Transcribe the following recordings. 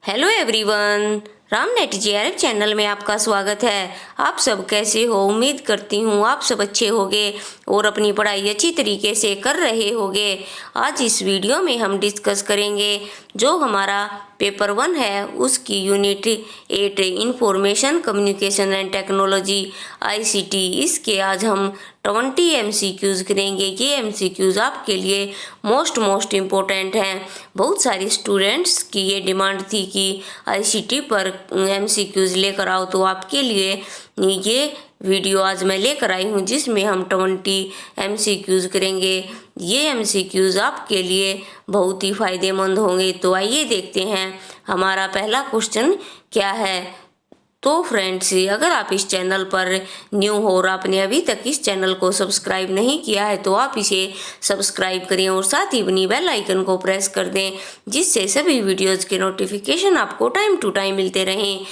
Hello everyone, रामनेट GRF channel में आपका स्वागत है। आप सब कैसे हो? उम्मीद करती हूँ आप सब अच्छे होंगे और अपनी पढ़ाई अच्छी तरीके से कर रहे होंगे। आज इस वीडियो में हम डिस्कस करेंगे जो हमारा पेपर 1 है उसकी unit 8 information communication and technology ICT. इसके आज हम 20 एमसीक्यूज़ करेंगे। ये एमसीक्यूज़ आपके लिए मोस्ट इम्पोर्टेंट हैं। बहुत सारे स्टूडेंट्स की ये डिमांड थी कि आईसीटी पर एमसीक्यूज़ लेकर आओ, तो आपके लिए ये वीडियो आज मैं लेकर आई हूँ जिसमें हम 20 एमसीक्यूज़ करेंगे। ये एमसीक्यूज़ आपके लिए बहुत ही फ़ायदेमंद होंगे। तो आइए देखते हैं हमारा पहला क्वेश्चन क्या है। तो फ्रेंड्स, अगर आप इस चैनल पर न्यू हो और आपने अभी तक इस चैनल को सब्सक्राइब नहीं किया है तो आप इसे सब्सक्राइब करें और साथ ही अपनी बेल आइकन को प्रेस कर दें, जिससे सभी वीडियोज़ के नोटिफिकेशन आपको टाइम टू टाइम मिलते रहें।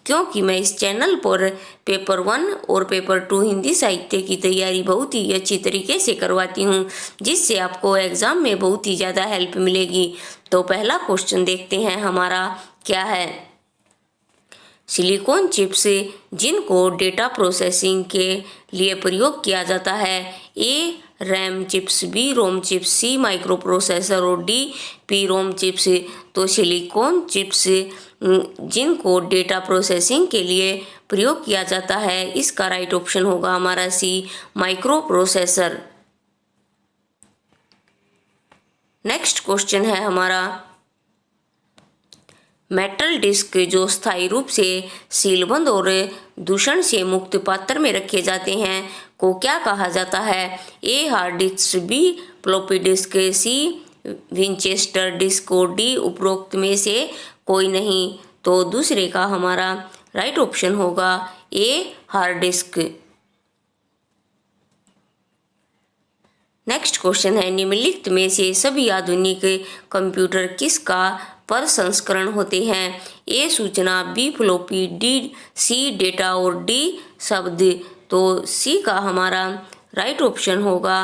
क्योंकि मैं इस चैनल पर पेपर 1 और पेपर 2 हिंदी साहित्य की तैयारी बहुत ही अच्छी तरीके से करवाती हूँ, जिससे आपको एग्ज़ाम में बहुत ही ज़्यादा हेल्प मिलेगी। तो पहला क्वेश्चन देखते हैं हमारा क्या है। सिलिकॉन चिप्स जिनको डेटा प्रोसेसिंग के लिए प्रयोग किया जाता है, A RAM chips, B ROM chips, C microprocessor और डी पी रोम चिप्स। तो सिलिकॉन चिप्स जिनको डेटा प्रोसेसिंग के लिए प्रयोग किया जाता है, इसका राइट ऑप्शन होगा हमारा सी माइक्रो प्रोसेसर। नेक्स्ट क्वेश्चन है हमारा, मेटल डिस्क जो स्थायी रूप से सीलबंद और दूषण से मुक्त पात्र में रखे जाते हैं को क्या कहा जाता है? A hard disk, B floppy disk, C Winchester disk और डी उपरोक्त में से कोई नहीं। तो दूसरे का हमारा राइट ऑप्शन होगा ए हार्ड डिस्क। नेक्स्ट क्वेश्चन है, निम्नलिखित में से सभी आधुनिक कंप्यूटर किसका पर संस्करण होते हैं? ए सूचना, B floppy, D C data और डी शब्द। तो सी का हमारा राइट ऑप्शन होगा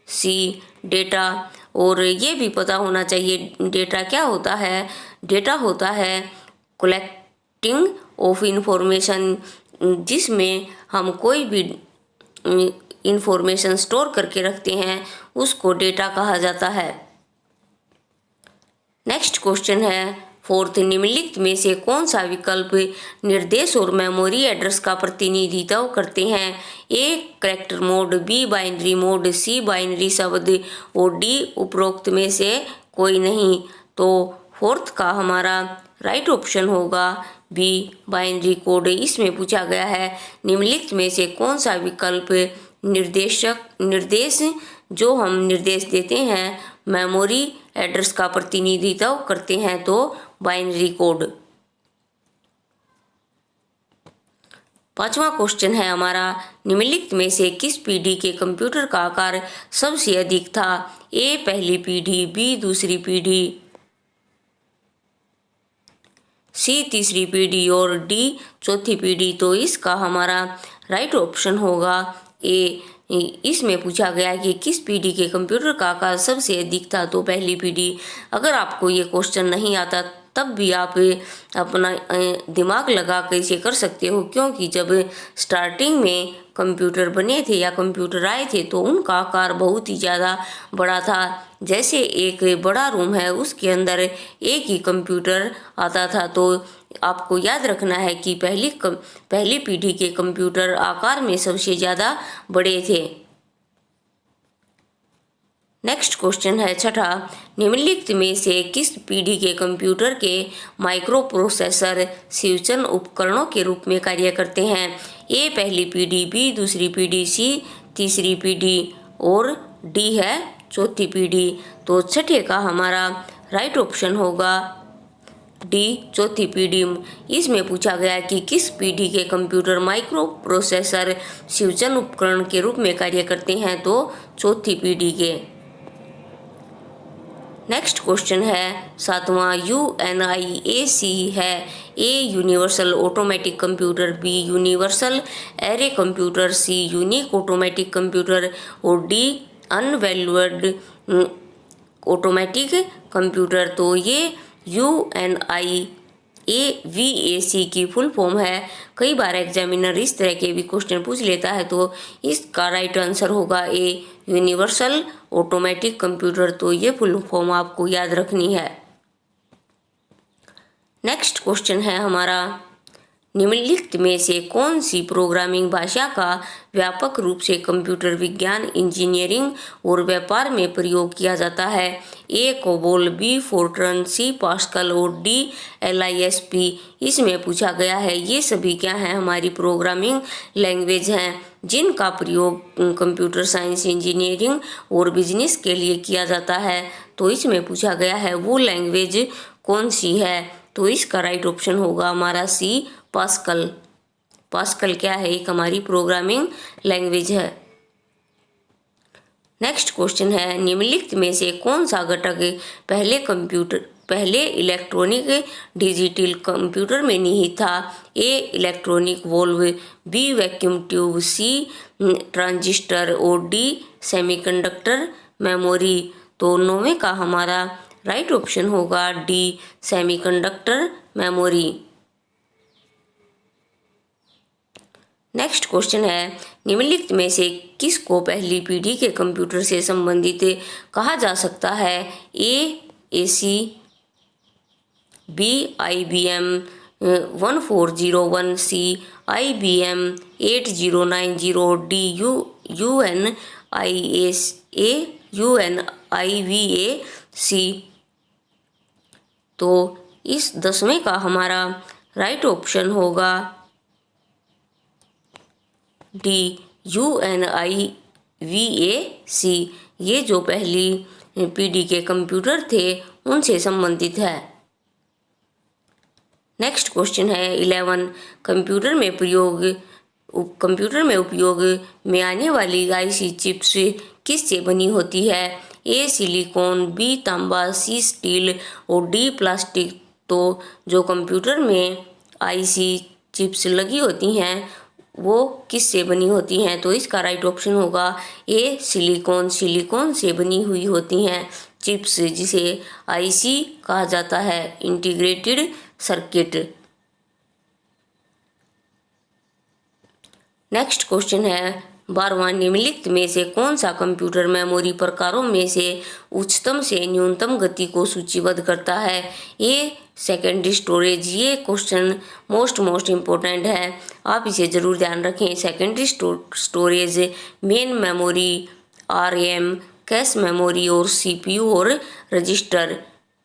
सी डेटा। और ये भी पता होना चाहिए डेटा क्या होता है। डेटा होता है कलेक्टिंग ऑफ इंफॉर्मेशन, जिसमें हम कोई भी इंफॉर्मेशन स्टोर करके रखते हैं उसको डेटा कहा जाता है। नेक्स्ट क्वेश्चन है फोर्थ, निम्नलिखित में से कौन सा विकल्प निर्देश और मेमोरी एड्रेस का प्रतिनिधित्व करते हैं? A character mode, B binary mode, C binary शब्द और डी उपरोक्त में से कोई नहीं। तो फोर्थ का हमारा राइट ऑप्शन होगा बी बाइनरी कोड। इसमें पूछा गया है निम्नलिखित में से कौन सा विकल्प निर्देश जो हम निर्देश देते हैं मेमोरी एड्रेस का प्रतिनिधित्व करते हैं, तो बाइनरी कोड। पांचवा क्वेश्चन है हमारा, निम्नलिखित में से किस पीढ़ी के कंप्यूटर का आकार सबसे अधिक था? ए पहली पीढ़ी, बी दूसरी पीढ़ी, सी तीसरी पीढ़ी और डी चौथी पीढ़ी। तो इसका हमारा राइट ऑप्शन होगा ए। इसमें पूछा गया कि किस पीढ़ी के कंप्यूटर का आकार सबसे अधिक था, तो पहली पीढ़ी। अगर आपको ये क्वेश्चन नहीं आता तब भी आप अपना दिमाग लगा कर इसे कर सकते हो, क्योंकि जब स्टार्टिंग में कंप्यूटर बने थे या कंप्यूटर आए थे तो उनका आकार बहुत ही ज़्यादा बड़ा था। जैसे एक बड़ा रूम है उसके अंदर एक ही कंप्यूटर आता था। तो आपको याद रखना है कि पहली पीढ़ी के कंप्यूटर आकार में सबसे ज़्यादा बड़े थे। नेक्स्ट क्वेश्चन है छठा, निम्नलिखित में से किस पीढ़ी के कंप्यूटर के माइक्रो प्रोसेसर सूचन उपकरणों के रूप में कार्य करते हैं? ए पहली पीढ़ी, बी दूसरी पीढ़ी, सी तीसरी पीढ़ी और डी है चौथी पीढ़ी। तो छठे का हमारा राइट ऑप्शन होगा डी चौथी पीढ़ी। इसमें पूछा गया कि किस पीढ़ी के कंप्यूटर माइक्रो प्रोसेसर सूचन उपकरण के रूप में कार्य करते हैं, तो चौथी पीढ़ी के। नेक्स्ट क्वेश्चन है सातवां, UNIAC है। A universal automatic computer, B universal array computer, C unique automatic computer और डी अनवैल्यूड ऑटोमेटिक कंप्यूटर। तो ये UNIAVAC की फुल फॉर्म है। कई बार एग्जामिनर इस तरह के भी क्वेश्चन पूछ लेता है, तो इसका राइट आंसर होगा ए, यूनिवर्सल ऑटोमेटिक कंप्यूटर। तो ये फुल फॉर्म आपको याद रखनी है। नेक्स्ट क्वेश्चन है हमारा, निम्नलिखित में से कौन सी प्रोग्रामिंग भाषा का व्यापक रूप से कंप्यूटर विज्ञान, इंजीनियरिंग और व्यापार में प्रयोग किया जाता है? ए कोबोल, बी फोर्ट्रन, सी पास्कल और डी LISP। इसमें पूछा गया है ये सभी क्या हैं, हमारी प्रोग्रामिंग लैंग्वेज हैं जिनका प्रयोग कंप्यूटर साइंस, इंजीनियरिंग और बिजनेस के लिए किया जाता है। तो इसमें पूछा गया है वो लैंग्वेज कौन सी है, तो इसका राइट ऑप्शन होगा हमारा सी, पास्कल। पास्कल क्या है, एक हमारी प्रोग्रामिंग लैंग्वेज है। नेक्स्ट क्वेश्चन है, निम्नलिखित में से कौन सा घटक पहले इलेक्ट्रॉनिक डिजिटल कंप्यूटर में निहित था? A electronic valve, B vacuum tube, C transistor और डी सेमीकंडक्टर मेमोरी। तो 9वें का हमारा राइट ऑप्शन होगा D, semiconductor memory. Next question है, निम्नलिखित में से किसको पहली पीढ़ी के कंप्यूटर से संबंधित कहा जा सकता है? ए AC, बी IBM 1401, सी IBM 8090, डी UNIVAC। तो इस 10वें का हमारा राइट ऑप्शन होगा डी, UNIVAC। ये जो पहली पीढ़ी के कंप्यूटर थे उनसे संबंधित है। नेक्स्ट क्वेश्चन है 11, कंप्यूटर में उपयोग में आने वाली IC चिप्स किससे बनी होती है? ए सिलिकॉन, बी तांबा, सी स्टील और डी प्लास्टिक। तो जो कंप्यूटर में IC चिप्स लगी होती हैं वो किससे बनी होती हैं? तो इसका राइट ऑप्शन होगा ए सिलिकॉन। सिलिकॉन से बनी हुई होती हैं चिप्स, जिसे IC कहा जाता है, इंटीग्रेटेड सर्किट। नेक्स्ट क्वेश्चन है 12वां, निम्नलिखित में से कौन सा कंप्यूटर मेमोरी प्रकारों में से उच्चतम से न्यूनतम गति को सूचीबद्ध करता है? A secondary storage. ये क्वेश्चन मोस्ट इम्पोर्टेंट है, आप इसे ज़रूर ध्यान रखें। Secondary storage main memory, RAM, cache memory और CPU और रजिस्टर।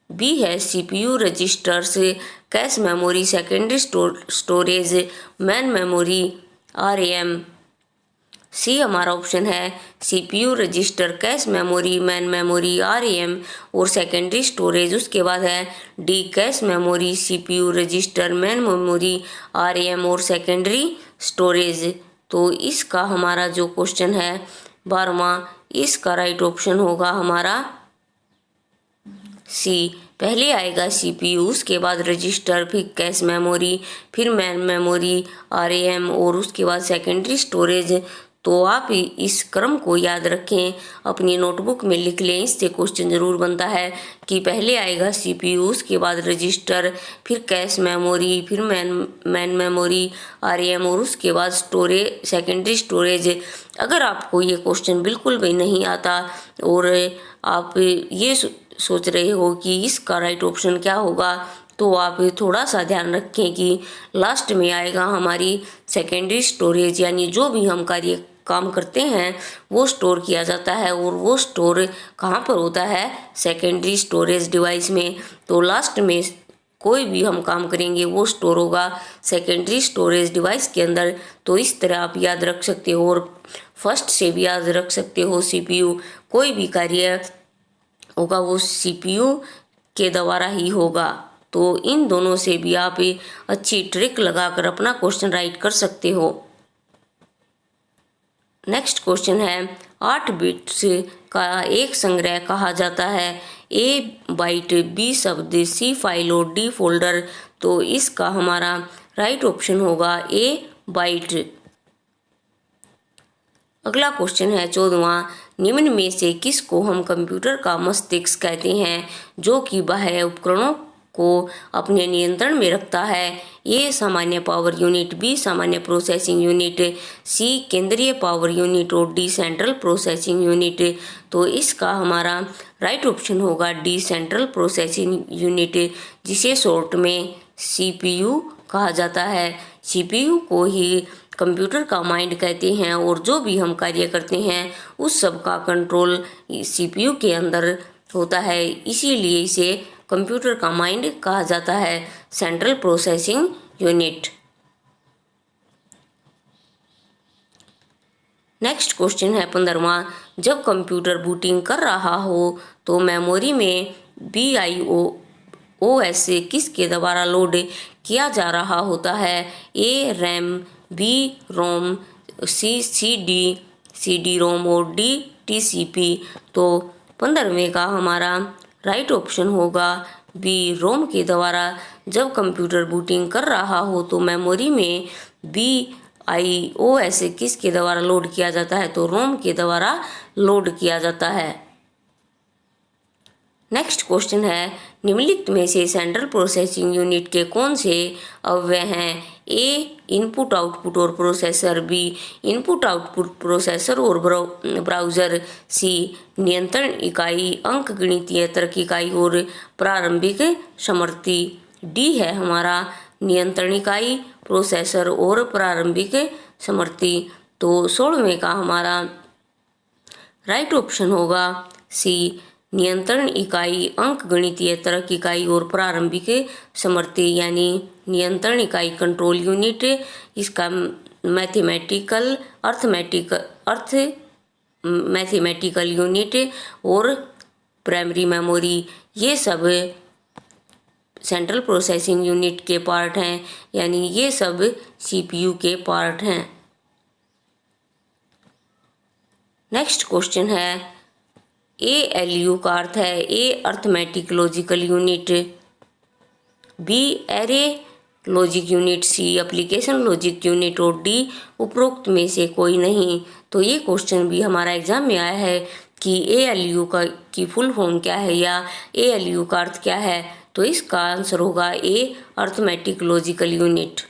बी है CPU registers, cache memory, secondary storage, main memory, RAM। C हमारा ऑप्शन है CPU register, cache memory, main memory, RAM और सेकेंडरी स्टोरेज। उसके बाद है D, cache memory, CPU register, main memory, RAM और secondary storage. तो इसका हमारा जो क्वेश्चन है 12वां, इसका राइट ऑप्शन होगा हमारा सी। पहले आएगा CPU, उसके बाद रजिस्टर, फिर कैश मेमोरी, फिर मेन मेमोरी, RAM और उसके बाद सेकेंडरी स्टोरेज। तो आप इस क्रम को याद रखें, अपनी नोटबुक में लिख लें। इससे क्वेश्चन ज़रूर बनता है कि पहले आएगा CPU, उसके बाद रजिस्टर, फिर कैश मेमोरी, फिर मेन मेमोरी, RAM और उसके बाद सेकेंडरी स्टोरेज। अगर आपको ये क्वेश्चन बिल्कुल भी नहीं आता और आप ये सोच रहे हो कि इसका राइट ऑप्शन क्या होगा, तो आप थोड़ा सा ध्यान रखें कि लास्ट में आएगा हमारी सेकेंडरी स्टोरेज, यानी जो भी हम काम करते हैं वो स्टोर किया जाता है, और वो स्टोर कहाँ पर होता है? सेकेंडरी स्टोरेज डिवाइस में। तो लास्ट में कोई भी हम काम करेंगे वो स्टोर होगा सेकेंडरी स्टोरेज डिवाइस के अंदर। तो इस तरह आप याद रख सकते हो, और फर्स्ट से भी याद रख सकते हो CPU। कोई भी कार्य होगा वो CPU के द्वारा ही होगा। तो इन दोनों से भी आप अच्छी ट्रिक लगाकर अपना क्वेश्चन राइट कर सकते हो। नेक्स्ट क्वेश्चन है 8 बिट्स का एक संग्रह कहा जाता है? ए बाइट, बी शब्द, सी फाइल और डी फोल्डर। तो इसका हमारा राइट ऑप्शन होगा ए बाइट। अगला क्वेश्चन है 14वां, निम्न में से किसको हम कंप्यूटर का मस्तिष्क कहते हैं, जो कि बाह्य उपकरणों को अपने नियंत्रण में रखता है? ए सामान्य पावर यूनिट, बी सामान्य प्रोसेसिंग यूनिट, सी केंद्रीय पावर यूनिट और डी सेंट्रल प्रोसेसिंग यूनिट। तो इसका हमारा राइट ऑप्शन होगा डी सेंट्रल प्रोसेसिंग यूनिट, जिसे शॉर्ट में सीपीयू कहा जाता है। सीपीयू को ही कंप्यूटर का माइंड कहते हैं और जो भी हम कार्य करते हैं उस सब का कंट्रोल सीपीयू के अंदर होता है, इसीलिए इसे कंप्यूटर का माइंड कहा जाता है, central processing unit. Next question है 15वां, जब कंप्यूटर बूटिंग कर रहा हो तो मेमोरी में BIOS किसके द्वारा लोड किया जा रहा होता है? A RAM, B ROM, C CD रोम और डी TCP। तो 15वें का हमारा राइट ऑप्शन होगा बी रोम के द्वारा। जब कंप्यूटर बूटिंग कर रहा हो तो मेमोरी में BIOS किसके द्वारा लोड किया जाता है? तो रोम के द्वारा लोड किया जाता है। नेक्स्ट क्वेश्चन है, निम्नलिखित में से सेंट्रल प्रोसेसिंग यूनिट के कौन से अव्यय हैं? ए इनपुट आउटपुट और processor, B input output processor और ब्राउज़र, सी नियंत्रण इकाई अंकगणितीय तर्क इकाई और प्रारंभिक समर्थी, डी है हमारा नियंत्रण इकाई प्रोसेसर और प्रारंभिक समर्थी। तो 16वें का हमारा राइट ऑप्शन होगा सी नियंत्रण इकाई अंकगणितीय तर्क इकाई और प्रारंभिक समर्थी, यानी नियंत्रण इकाई कंट्रोल यूनिट, इसका मैथमेटिकल यूनिट और प्राइमरी मेमोरी, ये सब सेंट्रल प्रोसेसिंग यूनिट के पार्ट हैं, यानी ये सब सीपीयू के पार्ट हैं। नेक्स्ट क्वेश्चन है, ALU का अर्थ है A arithmetic logical unit, B array logic unit, C application logic unit और डी उपरोक्त में से कोई नहीं। तो ये क्वेश्चन भी हमारा एग्जाम में आया है कि ALU की फुल फॉर्म क्या है या ALU का अर्थ क्या है? तो इसका आंसर होगा ए अर्थमेटिक लॉजिकल यूनिट।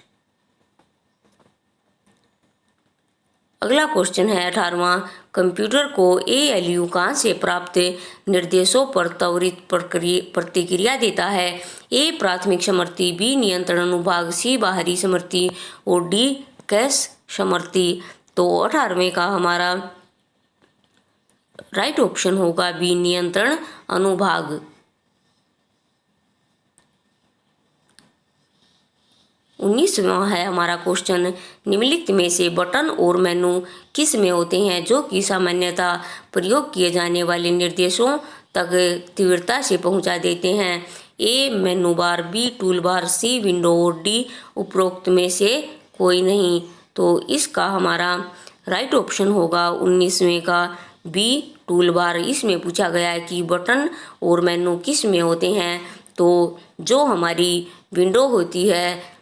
अगला क्वेश्चन है 18वां, कंप्यूटर को ALU कहाँ से प्राप्त निर्देशों पर त्वरित प्रतिक्रिया देता है? ए प्राथमिक समर्थी, बी नियंत्रण अनुभाग, सी बाहरी समर्थी और डी कैश समर्थी। तो 18वें का हमारा राइट ऑप्शन होगा बी नियंत्रण अनुभाग। 19वां है हमारा क्वेश्चन, निम्नलिखित में से बटन और मेनू किस में होते हैं जो कि सामान्यतः प्रयोग किए जाने वाले निर्देशों तक तीव्रता से पहुंचा देते हैं? A menu bar, B toolbar, C window और डी उपरोक्त में से कोई नहीं। तो इसका हमारा राइट ऑप्शन होगा 19वें का बी टूल बार। इसमें पूछा गया है कि बटन और मेनू किस में होते हैं? तो जो हमारी विंडो होती है,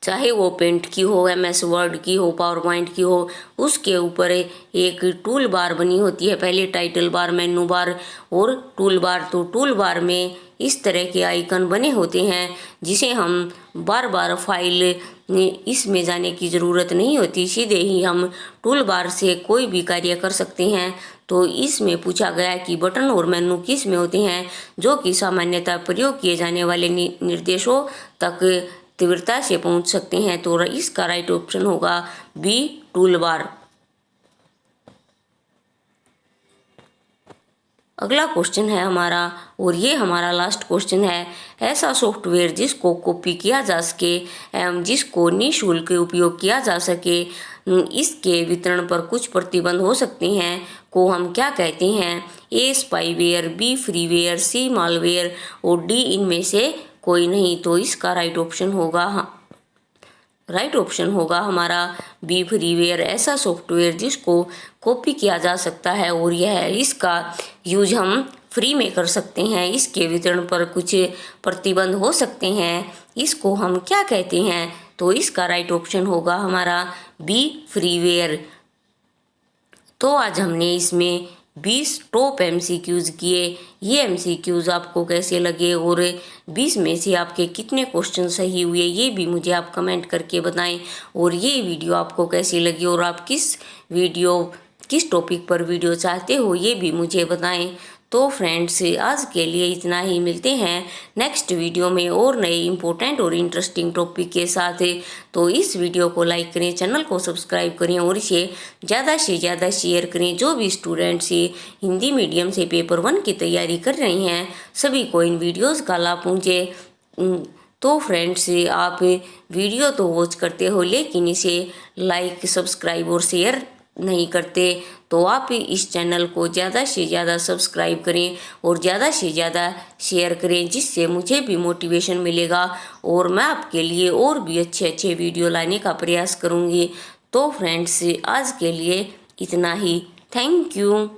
चाहे वो पेंट की हो, MS वर्ड की हो, पावर पॉइंट की हो, उसके ऊपर एक टूल बार बनी होती है, पहले टाइटल बार, मेनू बार और टूल बार। तो टूल बार में इस तरह के आइकन बने होते हैं जिसे हम बार बार फाइल इसमें जाने की ज़रूरत नहीं होती, सीधे ही हम टूल बार से कोई भी कार्य कर सकते हैं। तो इसमें पूछा गया कि बटन और मेनू किस में होते हैं जो कि सामान्यतः प्रयोग किए जाने वाले निर्देशों तक तीव्रता से पहुंच सकते हैं। तो इसका राइट ऑप्शन होगा बी टूल बार। अगला क्वेश्चन है हमारा, और ये हमारा लास्ट क्वेश्चन है, ऐसा सॉफ्टवेयर जिसको कॉपी किया जा सके एवं जिसको निःशुल्क उपयोग किया जा सके, इसके वितरण पर कुछ प्रतिबंध हो सकते हैं, को हम क्या कहते हैं? ए स्पाईवेयर, बी फ्रीवेयर, सी मालवेयर और डी इनमें से कोई नहीं। तो इसका राइट ऑप्शन होगा हमारा बी फ्रीवेयर। ऐसा सॉफ्टवेयर जिसको कॉपी किया जा सकता है और इसका यूज हम फ्री में कर सकते हैं, इसके वितरण पर कुछ प्रतिबंध हो सकते हैं, इसको हम क्या कहते हैं? तो इसका राइट ऑप्शन होगा हमारा बी फ्रीवेयर। तो आज हमने इसमें 20 टॉप एमसीक्यूज़ किए। ये एमसीक्यूज़ आपको कैसे लगे और 20 में से आपके कितने क्वेश्चन सही हुए, ये भी मुझे आप कमेंट करके बताएं। और ये वीडियो आपको कैसी लगी और आप किस टॉपिक पर वीडियो चाहते हो, ये भी मुझे बताएं। तो फ्रेंड्स, आज के लिए इतना ही। मिलते हैं नेक्स्ट वीडियो में और नए इंपॉर्टेंट और इंटरेस्टिंग टॉपिक के साथ। तो इस वीडियो को लाइक करें, चैनल को सब्सक्राइब करें और इसे ज़्यादा से ज़्यादा शेयर करें। जो भी स्टूडेंट्स हिंदी मीडियम से पेपर 1 की तैयारी कर रहे हैं, सभी को इन वीडियोज़ का लाभ पहुँचे। तो फ्रेंड्स, आप वीडियो तो वॉच करते हो लेकिन इसे लाइक, सब्सक्राइब और शेयर नहीं करते। तो आप इस चैनल को ज़्यादा से ज़्यादा सब्सक्राइब करें और ज़्यादा से ज़्यादा शेयर करें, जिससे मुझे भी मोटिवेशन मिलेगा और मैं आपके लिए और भी अच्छे अच्छे वीडियो लाने का प्रयास करूँगी। तो फ्रेंड्स, आज के लिए इतना ही। Thank you.